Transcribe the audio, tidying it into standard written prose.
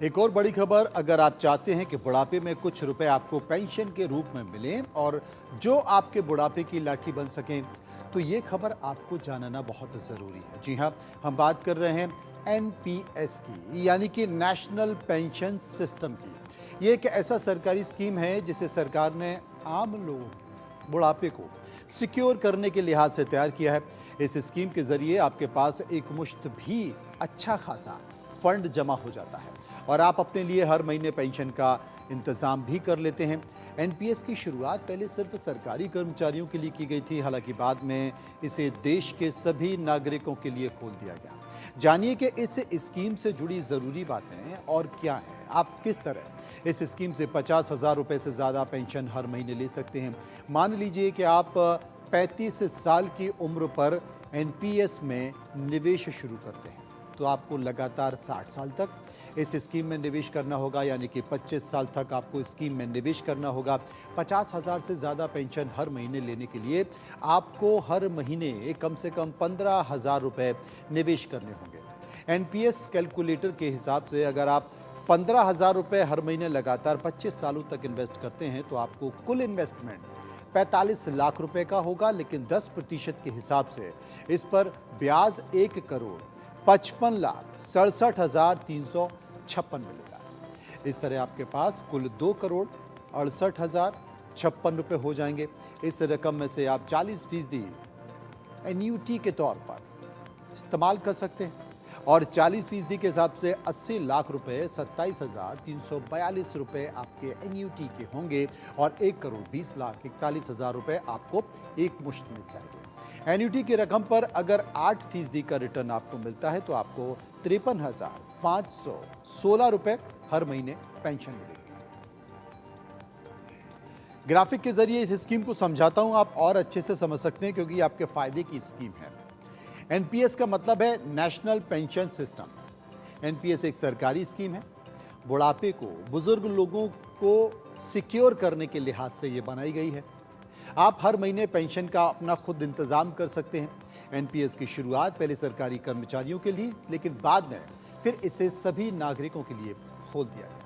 एक और बड़ी खबर, अगर आप चाहते हैं कि बुढ़ापे में कुछ रुपए आपको पेंशन के रूप में मिलें और जो आपके बुढ़ापे की लाठी बन सकें, तो ये खबर आपको जानना बहुत ज़रूरी है। जी हाँ, हम बात कर रहे हैं एनपीएस की, यानी कि नेशनल पेंशन सिस्टम की। ये एक ऐसा सरकारी स्कीम है जिसे सरकार ने आम लोगों के बुढ़ापे को सिक्योर करने के लिहाज से तैयार किया है। इस स्कीम के जरिए आपके पास एक मुश्त भी अच्छा खासा फंड जमा हो जाता है और आप अपने लिए हर महीने पेंशन का इंतजाम भी कर लेते हैं। एनपीएस की शुरुआत पहले सिर्फ सरकारी कर्मचारियों के लिए की गई थी, हालांकि बाद में इसे देश के सभी नागरिकों के लिए खोल दिया गया। जानिए कि इस स्कीम से जुड़ी ज़रूरी बातें और क्या हैं। आप किस तरह इस स्कीम से 50,000 रुपये से ज़्यादा पेंशन हर महीने ले सकते हैं। मान लीजिए कि आप 35 साल की उम्र पर एनपीएस में निवेश शुरू करते हैं, तो आपको लगातार 60 साल तक इस स्कीम में निवेश करना होगा, यानी कि 25 साल तक आपको स्कीम में निवेश करना होगा। 50,000 से ज़्यादा पेंशन हर महीने लेने के लिए आपको हर महीने कम से कम 15,000 रुपये निवेश करने होंगे। एनपीएस कैलकुलेटर के हिसाब से अगर आप 15,000 रुपये हर महीने लगातार 25 सालों तक इन्वेस्ट करते हैं, तो आपको कुल इन्वेस्टमेंट 45 लाख रुपए का होगा, लेकिन 10% के हिसाब से इस पर ब्याज 1,65,67,356 मिलेगा। इस तरह आपके पास कुल 2,68,56 रुपये हो जाएंगे। इस रकम में से आप 40% एन्यूटी के तौर पर इस्तेमाल कर सकते हैं और 40% के हिसाब से 80 लाख रुपए 27,342 रुपये आपके एन्यूटी के होंगे और 1,20,41,000 रुपये आपको एक मुश्त मिल जाएंगे। एन्यूटी की रकम पर अगर 8% का रिटर्न आपको मिलता है, तो आपको 53,516 रुपये हर महीने पेंशन मिलेगी। ग्राफिक के जरिए इस स्कीम को समझाता हूं, आप और अच्छे से समझ सकते हैं क्योंकि आपके फायदे की स्कीम है। एनपीएस का मतलब है नेशनल पेंशन सिस्टम। एनपीएस एक सरकारी स्कीम है। बुढ़ापे को बुजुर्ग लोगों को सिक्योर करने के लिहाज से ये बनाई गई है। आप हर महीने पेंशन का अपना खुद इंतजाम कर सकते हैं। एनपीएस की शुरुआत पहले सरकारी कर्मचारियों के लिए, लेकिन बाद में फिर इसे सभी नागरिकों के लिए खोल दिया गया।